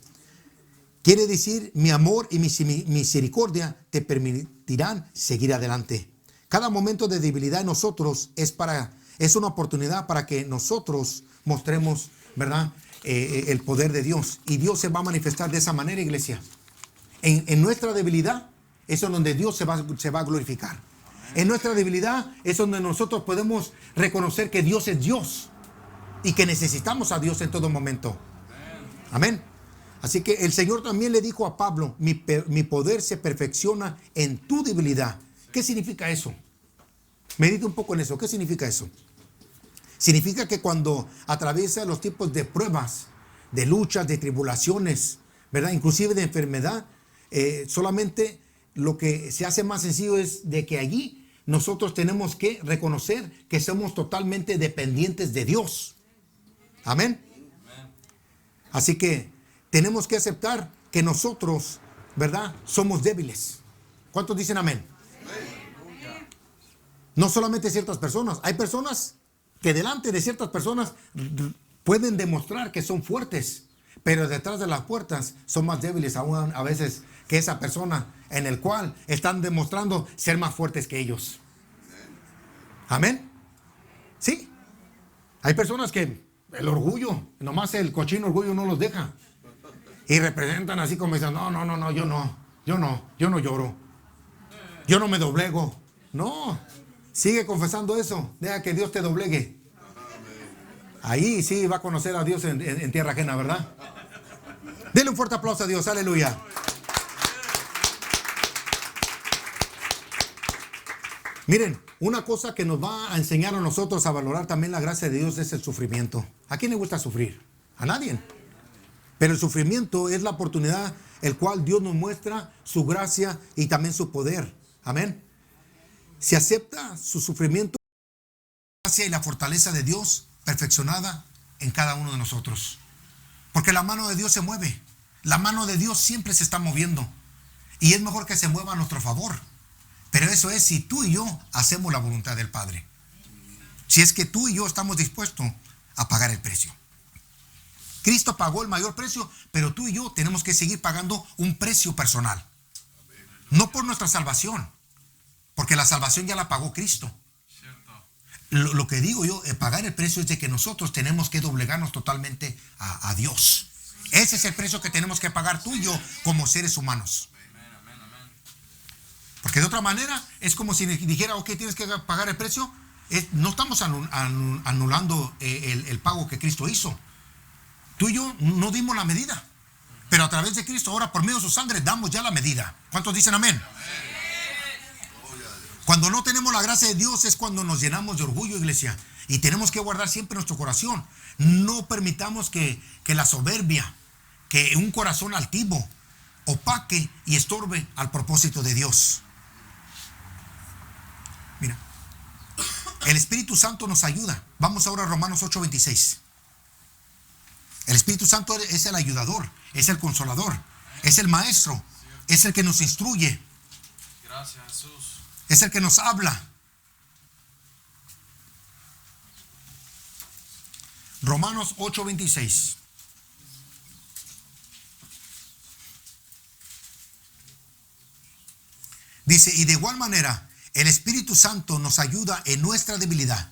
Quiere decir, mi amor y mi misericordia te permitirán seguir adelante. Cada momento de debilidad en nosotros es una oportunidad para que nosotros mostremos, ¿verdad?, el poder de Dios. Y Dios se va a manifestar de esa manera, iglesia. En nuestra debilidad es donde Dios se va a glorificar. En nuestra debilidad es donde nosotros podemos reconocer que Dios es Dios y que necesitamos a Dios en todo momento. Amén. Así que el Señor también le dijo a Pablo: mi poder se perfecciona en tu debilidad. ¿Qué significa eso? Medita un poco en eso. ¿Qué significa eso? Significa que cuando atraviesa los tipos de pruebas, de luchas, de tribulaciones, ¿verdad?, inclusive de enfermedad, solamente lo que se hace más sencillo es de que allí nosotros tenemos que reconocer que somos totalmente dependientes de Dios. Amén. Así que tenemos que aceptar que nosotros, ¿verdad?, somos débiles. ¿Cuántos dicen amén? No solamente ciertas personas. Hay personas que delante de ciertas personas pueden demostrar que son fuertes, pero detrás de las puertas son más débiles aún a veces que esa persona en el cual están demostrando ser más fuertes que ellos. Amén. Sí. Hay personas que el orgullo, nomás el cochino orgullo no los deja. Y representan así como dicen: no, yo no lloro. Yo no me doblego. No. Sigue confesando eso. Deja que Dios te doblegue. Ahí sí va a conocer a Dios en tierra ajena, ¿verdad? Denle un fuerte aplauso a Dios. Aleluya. Miren, una cosa que nos va a enseñar a nosotros a valorar también la gracia de Dios es el sufrimiento. ¿A quién le gusta sufrir? A nadie. Pero el sufrimiento es la oportunidad el cual Dios nos muestra su gracia y también su poder. Amén. Si acepta su sufrimiento, la gracia y la fortaleza de Dios perfeccionada en cada uno de nosotros. Porque la mano de Dios se mueve. La mano de Dios siempre se está moviendo. Y es mejor que se mueva a nuestro favor. Pero eso es si tú y yo hacemos la voluntad del Padre. Si es que tú y yo estamos dispuestos a pagar el precio. Cristo pagó el mayor precio, pero tú y yo tenemos que seguir pagando un precio personal. No por nuestra salvación, porque la salvación ya la pagó Cristo. Lo que digo yo, pagar el precio es de que nosotros tenemos que doblegarnos totalmente a Dios. Ese es el precio que tenemos que pagar tú y yo como seres humanos. Porque de otra manera es como si dijera: ok, tienes que pagar el precio. No estamos anulando el pago que Cristo hizo. Tú y yo no dimos la medida, pero a través de Cristo, ahora por medio de su sangre, damos ya la medida. ¿Cuántos dicen amén? Cuando no tenemos la gracia de Dios es cuando nos llenamos de orgullo, iglesia. Y tenemos que guardar siempre nuestro corazón. No permitamos que la soberbia, que un corazón altivo, opaque y estorbe al propósito de Dios. Mira, El Espíritu Santo nos ayuda. Vamos ahora a Romanos 8:26. El Espíritu Santo es el ayudador, es el consolador, es el maestro, es el que nos instruye. Gracias, Jesús. Es el que nos habla. Romanos 8:26. Dice, y de igual manera, el Espíritu Santo nos ayuda en nuestra debilidad.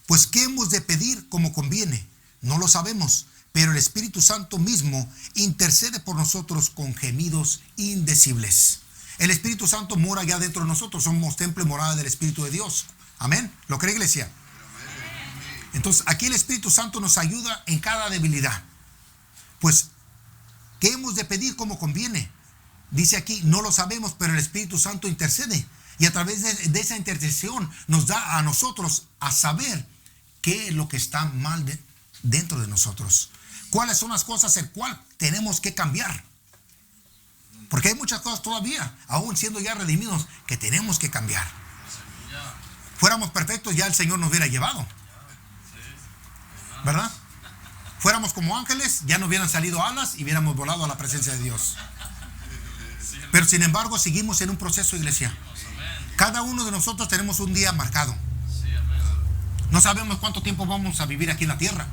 Pues, ¿qué hemos de pedir como conviene? No lo sabemos, pero el Espíritu Santo mismo intercede por nosotros con gemidos indecibles. El Espíritu Santo mora ya dentro de nosotros. Somos templo y morada del Espíritu de Dios. Amén. ¿Lo cree, iglesia? Entonces, aquí el Espíritu Santo nos ayuda en cada debilidad. Pues, ¿qué hemos de pedir como conviene? Dice aquí, no lo sabemos, pero el Espíritu Santo intercede. Y a través de esa intercesión nos da a nosotros a saber qué es lo que está mal dentro de nosotros. Cuáles son las cosas en cuales tenemos que cambiar. Porque hay muchas cosas todavía, aún siendo ya redimidos, que tenemos que cambiar. Fuéramos perfectos, ya el Señor nos hubiera llevado. ¿Verdad? Fuéramos como ángeles, ya nos hubieran salido alas y hubiéramos volado a la presencia de Dios. Pero sin embargo, seguimos en un proceso, iglesia. Cada uno de nosotros tenemos un día marcado. No sabemos cuánto tiempo vamos a vivir aquí en la tierra.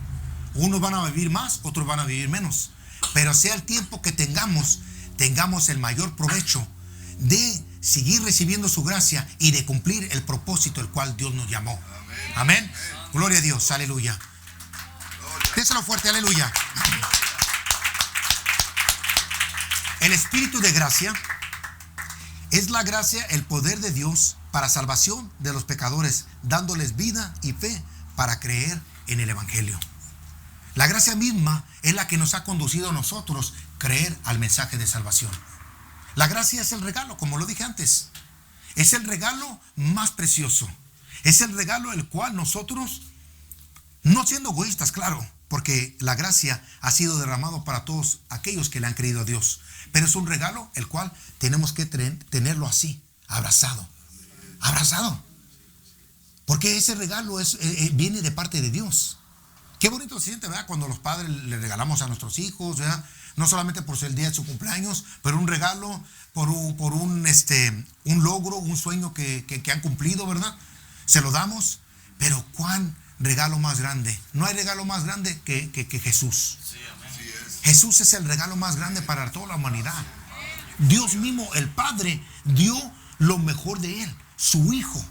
Unos van a vivir más, otros van a vivir menos. Pero sea el tiempo que tengamos el mayor provecho de seguir recibiendo su gracia y de cumplir el propósito el cual Dios nos llamó. Amén. Gloria a Dios. Aleluya. Déselo fuerte. Aleluya. El Espíritu de gracia es la gracia, el poder de Dios para salvación de los pecadores, dándoles vida y fe para creer en el Evangelio. La gracia misma es la que nos ha conducido a nosotros a creer al mensaje de salvación. La gracia es el regalo, como lo dije antes. Es el regalo más precioso. Es el regalo el cual nosotros, no siendo egoístas, claro, porque la gracia ha sido derramado para todos aquellos que le han creído a Dios. Pero es un regalo el cual tenemos que tenerlo así, abrazado. Abrazado. Porque ese regalo viene de parte de Dios. Qué bonito se siente, ¿verdad? Cuando los padres le regalamos a nuestros hijos, ¿verdad? No solamente por ser el día de su cumpleaños, pero un regalo por un logro, un sueño que han cumplido, ¿verdad? Se lo damos, pero ¿cuán regalo más grande? No hay regalo más grande que Jesús. Jesús es el regalo más grande para toda la humanidad. Dios mismo, el Padre, dio lo mejor de Él, su Hijo.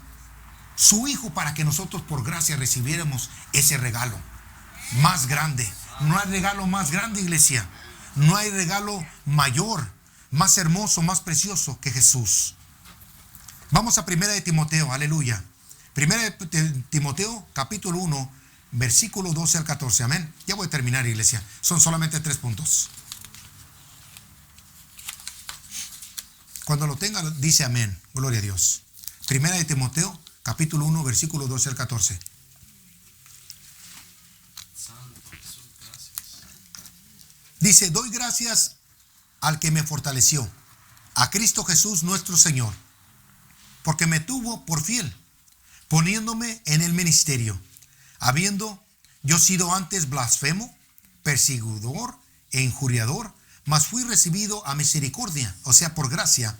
Su Hijo para que nosotros por gracia recibiéramos ese regalo más grande. No hay regalo más grande, iglesia. No hay regalo mayor, más hermoso, más precioso que Jesús. Vamos a 1 de Timoteo, aleluya. 1 de Timoteo, capítulo 1, versículo 12 al 14, amén. Ya voy a terminar, iglesia. Son solamente 3 puntos. Cuando lo tenga, dice amén. Gloria a Dios. 1 de Timoteo, capítulo 1, versículo 12 al 14. Dice, doy gracias al que me fortaleció, a Cristo Jesús nuestro Señor, porque me tuvo por fiel, poniéndome en el ministerio, habiendo yo sido antes blasfemo, perseguidor e injuriador, mas fui recibido a misericordia, o sea, por gracia,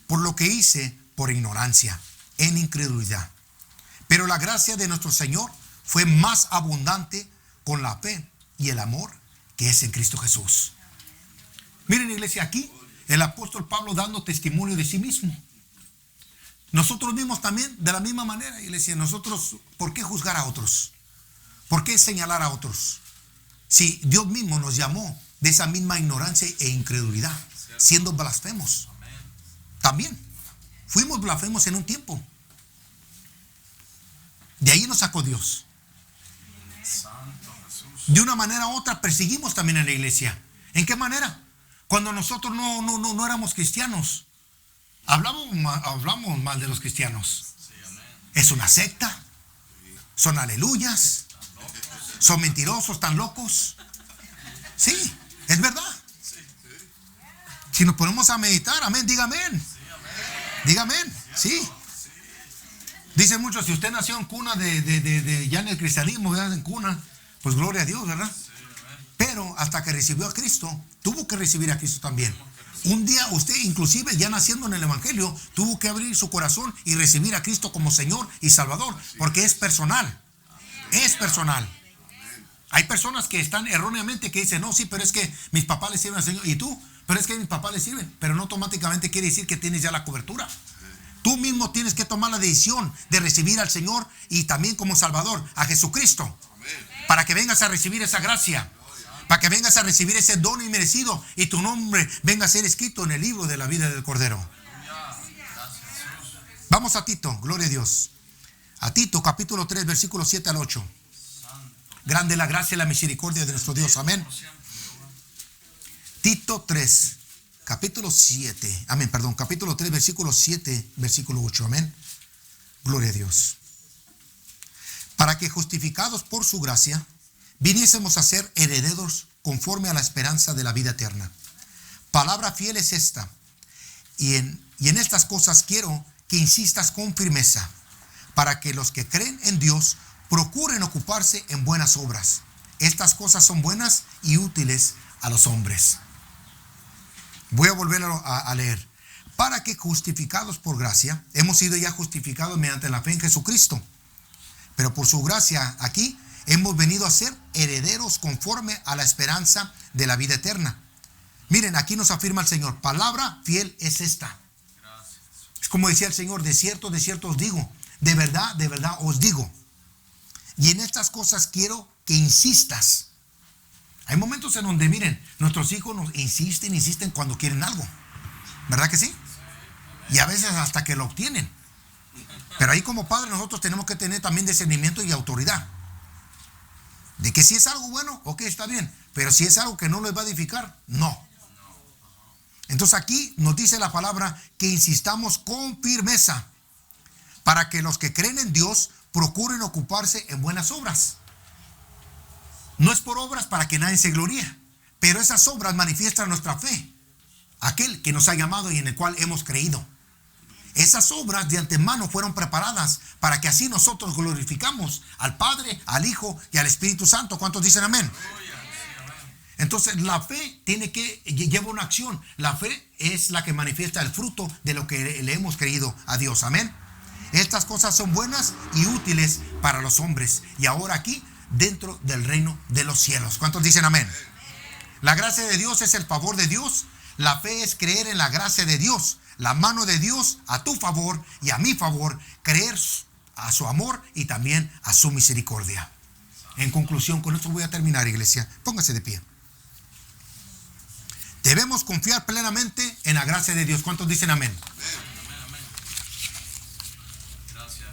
por lo que hice por ignorancia, en incredulidad. Pero la gracia de nuestro Señor fue más abundante con la fe y el amor que es en Cristo Jesús. Miren, iglesia, aquí el apóstol Pablo dando testimonio de sí mismo. Nosotros mismos también, de la misma manera, iglesia, nosotros, ¿por qué juzgar a otros? ¿Por qué señalar a otros? Si Dios mismo nos llamó de esa misma ignorancia e incredulidad, siendo blasfemos. También fuimos blasfemos en un tiempo. De ahí nos sacó Dios. De una manera u otra perseguimos también en la iglesia. ¿En qué manera? Cuando nosotros no éramos cristianos, hablamos mal de los cristianos. Es una secta, son aleluyas, son mentirosos, tan locos. Sí, es verdad. Si nos ponemos a meditar, amén, diga amén. Diga amén, sí. Dicen muchos, si usted nació en cuna ya en el cristianismo, ¿verdad? En cuna, pues gloria a Dios, ¿verdad? Pero hasta que recibió a Cristo, tuvo que recibir a Cristo también. Un día usted, inclusive ya naciendo en el Evangelio, tuvo que abrir su corazón y recibir a Cristo como Señor y Salvador, porque es personal. Es personal. Hay personas que están erróneamente que dicen, no, sí, pero es que mis papás le sirven al Señor. ¿Y tú? Pero es que mis papás le sirven. Pero no automáticamente quiere decir que tienes ya la cobertura. Tú mismo tienes que tomar la decisión de recibir al Señor y también como Salvador a Jesucristo. Para que vengas a recibir esa gracia. Para que vengas a recibir ese don inmerecido y tu nombre venga a ser escrito en el libro de la vida del Cordero. Vamos a Tito, gloria a Dios. A Tito, capítulo 3, versículos 7 al 8. Grande la gracia y la misericordia de nuestro Dios. Amén. Tito 3, capítulo 7. Amén, perdón. Capítulo 3, versículo 7, versículo 8. Amén. Gloria a Dios. Para que justificados por su gracia, viniésemos a ser herederos conforme a la esperanza de la vida eterna. Palabra fiel es esta. Y en estas cosas quiero que insistas con firmeza, para que los que creen en Dios procuren ocuparse en buenas obras. Estas cosas son buenas y útiles a los hombres. Voy a volver a leer. Para que justificados por gracia, hemos sido ya justificados mediante la fe en Jesucristo. Pero por su gracia aquí hemos venido a ser herederos conforme a la esperanza de la vida eterna. Miren, aquí nos afirma el Señor, palabra fiel es esta. Es como decía el Señor, de cierto os digo, de verdad os digo. Y en estas cosas quiero que insistas. Hay momentos en donde, miren, nuestros hijos nos insisten cuando quieren algo. ¿Verdad que sí? Y a veces hasta que lo obtienen. Pero ahí como padres nosotros tenemos que tener también discernimiento y autoridad. De que si es algo bueno, ok, está bien. Pero si es algo que no les va a edificar, no. Entonces aquí nos dice la palabra que insistamos con firmeza para que los que creen en Dios procuren ocuparse en buenas obras. No es por obras para que nadie se gloríe, pero esas obras manifiestan nuestra fe, aquel que nos ha llamado y en el cual hemos creído. Esas obras de antemano fueron preparadas para que así nosotros glorificamos al Padre, al Hijo y al Espíritu Santo. ¿Cuántos dicen amén? Entonces la fe lleva una acción. La fe es la que manifiesta el fruto de lo que le hemos creído a Dios. Amén. Estas cosas son buenas y útiles para los hombres. Y ahora aquí, dentro del reino de los cielos. ¿Cuántos dicen amén? La gracia de Dios es el favor de Dios. La fe es creer en la gracia de Dios. La mano de Dios a tu favor y a mi favor. Creer a su amor y también a su misericordia. En conclusión, con esto voy a terminar, iglesia. Póngase de pie. Debemos confiar plenamente en la gracia de Dios. ¿Cuántos dicen amén?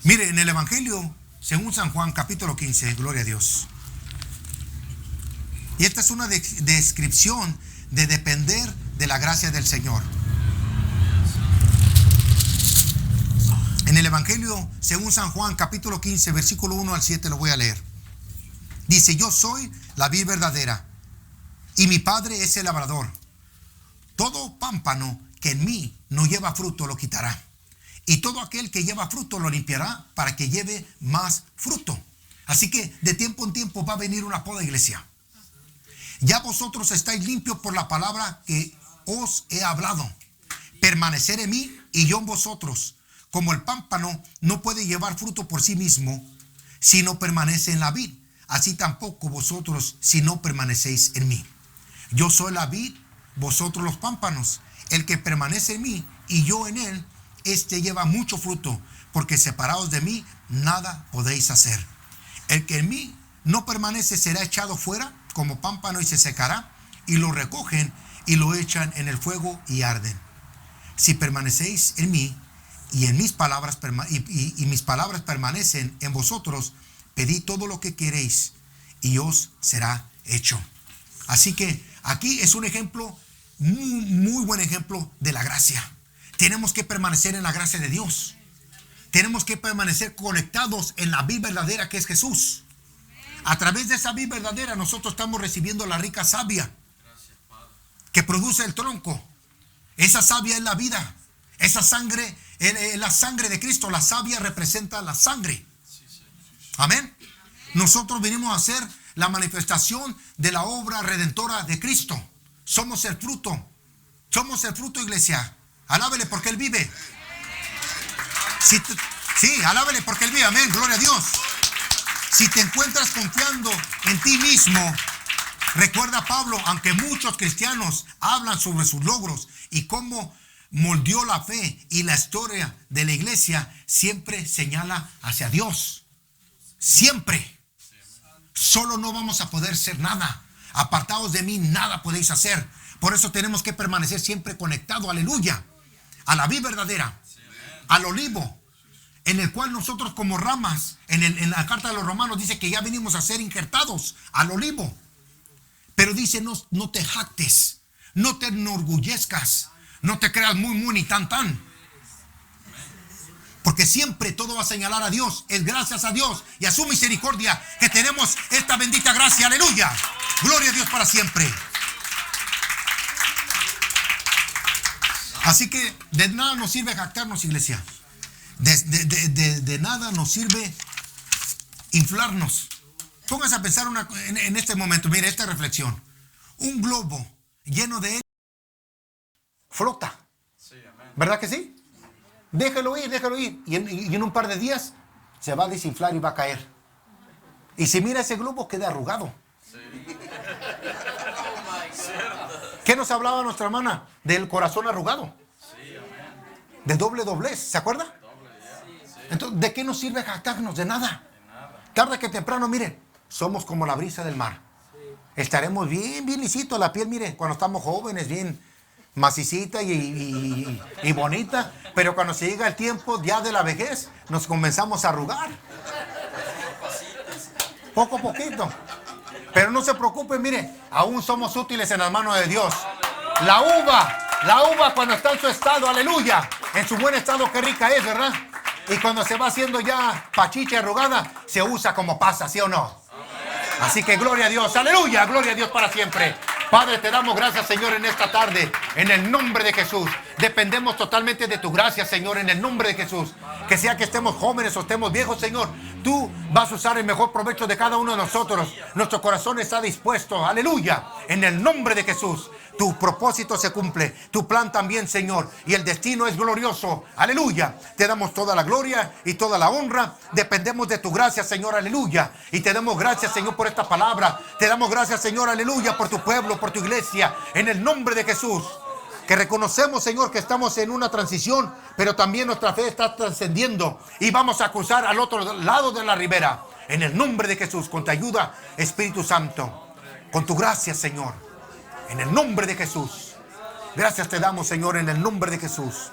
Mire, en el Evangelio, según San Juan, capítulo 15, gloria a Dios. Y esta es una descripción de depender de la gracia del Señor. En el Evangelio, según San Juan, capítulo 15, versículo 1 al 7, lo voy a leer. Dice, yo soy la vid verdadera y mi Padre es el labrador. Todo pámpano que en mí no lleva fruto lo quitará. Y todo aquel que lleva fruto lo limpiará para que lleve más fruto. Así que de tiempo en tiempo va a venir una poda, iglesia. Ya vosotros estáis limpios por la palabra que os he hablado. Permanecer en mí y yo en vosotros. Como el pámpano no puede llevar fruto por sí mismo si no permanece en la vid, así tampoco vosotros si no permanecéis en mí. Yo soy la vid, vosotros los pámpanos. El que permanece en mí y yo en él, este lleva mucho fruto, porque separados de mí nada podéis hacer. El que en mí no permanece será echado fuera como pámpano y se secará, y lo recogen y lo echan en el fuego y arden. Si permanecéis en mí y en mis palabras y mis palabras permanecen en vosotros, pedid todo lo que queréis y os será hecho. Así que aquí es un ejemplo, muy buen ejemplo de la gracia. Tenemos que permanecer en la gracia de Dios. Tenemos que permanecer conectados en la vid verdadera que es Jesús. A través de esa vid verdadera nosotros estamos recibiendo la rica savia que produce el tronco. Esa savia es la vida. Esa sangre la sangre de Cristo. La savia representa la sangre. Amén. Nosotros venimos a hacer la manifestación de la obra redentora de Cristo. Somos el fruto. Somos el fruto, iglesia. Alábele porque Él vive. Sí, alábele porque Él vive. Amén. Gloria a Dios. Si te encuentras confiando en ti mismo, recuerda Pablo, aunque muchos cristianos hablan sobre sus logros y cómo moldeó la fe y la historia de la iglesia, siempre señala hacia Dios. Siempre. Solo no vamos a poder ser nada. Apartados de mí, nada podéis hacer. Por eso tenemos que permanecer siempre conectados, aleluya, a la vid verdadera, al olivo, en el cual nosotros como ramas, en la carta de los Romanos dice que ya venimos a ser injertados al olivo. Pero dice, no te jactes, no te enorgullezcas, no te creas muy ni tan. Porque siempre todo va a señalar a Dios. Es gracias a Dios y a su misericordia que tenemos esta bendita gracia. Aleluya. Gloria a Dios para siempre. Así que de nada nos sirve jactarnos, iglesia. De nada nos sirve inflarnos. Póngase a pensar en este momento. Mire esta reflexión. Un globo lleno de él flota. ¿Verdad que sí? Déjelo ir. Y en un par de días se va a desinflar y va a caer. Y si mira ese globo, queda arrugado. ¿Qué nos hablaba nuestra hermana? Del corazón arrugado. De doblez. ¿Se acuerda? Entonces, ¿de qué nos sirve jactarnos? De nada. Tarde que temprano, mire, somos como la brisa del mar. Estaremos bien lisitos. La piel, mire, cuando estamos jóvenes, bien macicita y bonita. Pero cuando se llega el tiempo ya de la vejez, nos comenzamos a arrugar. Poco a poquito. Pero no se preocupen, mire, aún somos útiles en las manos de Dios. La uva cuando está en su estado, aleluya, en su buen estado, qué rica es, ¿verdad? Y cuando se va haciendo ya pachicha arrugada, se usa como pasa, ¿sí o no? Así que gloria a Dios, aleluya, gloria a Dios para siempre. Padre, te damos gracias, Señor, en esta tarde, en el nombre de Jesús. Dependemos totalmente de tu gracia, Señor, en el nombre de Jesús. Que sea que estemos jóvenes o estemos viejos, Señor, tú vas a usar el mejor provecho de cada uno de nosotros. Nuestro corazón está dispuesto, aleluya, en el nombre de Jesús. Tu propósito se cumple, tu plan también, Señor, y el destino es glorioso, aleluya. Te damos toda la gloria y toda la honra. Dependemos de tu gracia, Señor, aleluya. Y te damos gracias, Señor, por esta palabra. Te damos gracias, Señor, aleluya, por tu pueblo, por tu iglesia, en el nombre de Jesús. Que reconocemos, Señor, que estamos en una transición, pero también nuestra fe está trascendiendo y vamos a cruzar al otro lado de la ribera. En el nombre de Jesús, con tu ayuda, Espíritu Santo, con tu gracia, Señor, en el nombre de Jesús. Gracias te damos, Señor, en el nombre de Jesús.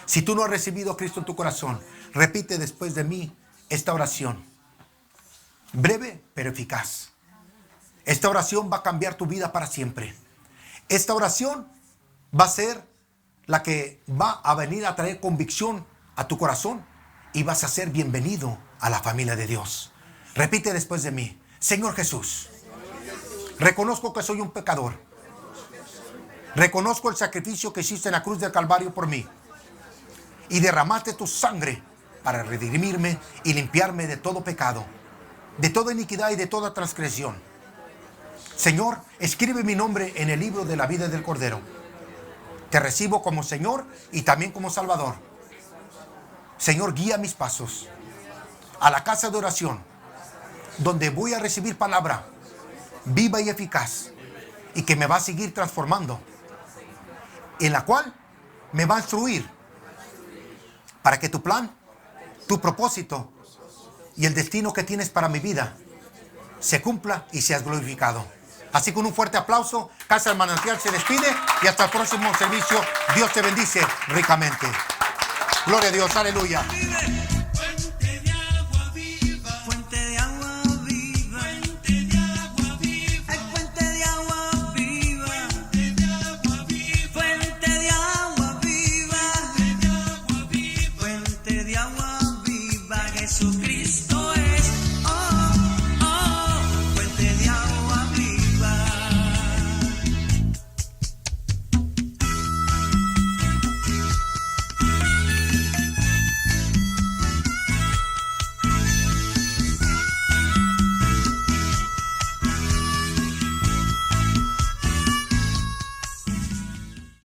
Si tú no has recibido a Cristo en tu corazón, repite después de mí esta oración. Breve, pero eficaz. Esta oración va a cambiar tu vida para siempre. Esta oración va a ser la que va a venir a traer convicción a tu corazón y vas a ser bienvenido a la familia de Dios. Repite después de mí. Señor Jesús, reconozco que soy un pecador. Reconozco el sacrificio que hiciste en la cruz del Calvario por mí y derramaste tu sangre para redimirme y limpiarme de todo pecado, de toda iniquidad y de toda transgresión. Señor, escribe mi nombre en el libro de la vida del Cordero. Te recibo como Señor y también como Salvador. Señor, guía mis pasos a la casa de oración, donde voy a recibir palabra viva y eficaz y que me va a seguir transformando, en la cual me va a instruir para que tu plan, tu propósito y el destino que tienes para mi vida se cumpla y seas glorificado. Así, con un fuerte aplauso, Casa del Manantial se despide y hasta el próximo servicio. Dios te bendice ricamente. Gloria a Dios, aleluya.